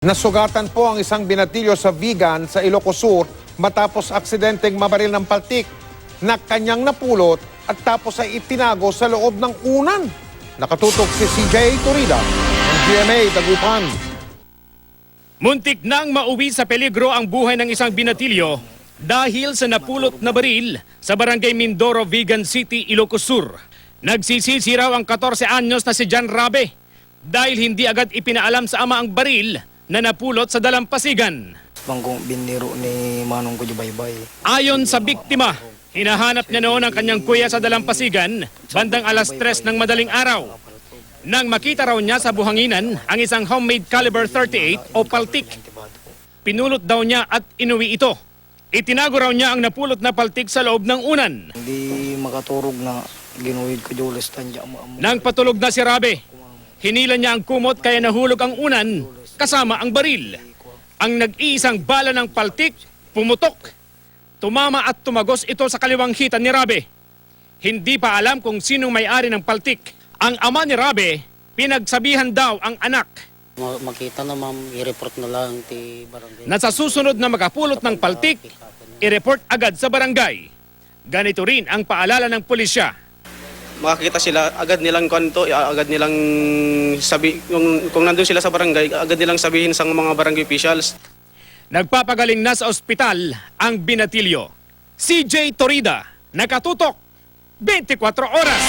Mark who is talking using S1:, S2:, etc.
S1: Nasugatan po ang isang binatilyo sa Vigan sa Ilocos Sur matapos aksidenteng mabaril ng paltik na kanyang napulot at tapos ay itinago sa loob ng unan. Nakatutok si CJ Torida ng GMA Dagupan.
S2: Muntik nang mauwi sa peligro ang buhay ng isang binatilyo dahil sa napulot na baril sa barangay Mindoro, Vigan City, Ilocos Sur. Nagsisisi raw ang 14 anyos na si John Rabe dahil hindi agad ipinaalam sa ama ang baril na napulot sa dalampasigan.
S3: Bangkong biniro ni Manong ko Baybay.
S2: Ayon sa biktima, hinahanap niya noon ang kanyang kuya sa dalampasigan bandang alas 3 ng madaling araw. Nang makita raw niya sa buhanginan ang isang homemade caliber 38 o paltik. Pinulot daw niya at inuwi ito. Itinago raw niya ang napulot na paltik sa loob ng unan.
S3: Hindi makaturog na ginuwid ko Jules tanya mo.
S2: Nang patulog na si Rabe, hinila niya ang kumot kaya nahulog ang unan kasama ang baril. Ang nag-iisang bala ng paltik pumutok. Tumama at tumagos ito sa kaliwang hita ni Rabe. Hindi pa alam kung sinong may-ari ng paltik. Ang ama ni Rabe, pinagsabihan daw ang anak
S4: Makita na ma'am, i-report na lang ti barangay.
S2: na sa susunod na makapulot ng paltik, i-report agad sa barangay. Ganito rin ang paalala ng pulisya.
S5: Makakita sila, agad nilang kanto, agad nilang sabi, kung nandun sila sa barangay, agad nilang sabihin sa mga barangay officials.
S2: Nagpapagaling na sa ospital ang binatilyo. CJ Torida, nakatutok, 24 oras.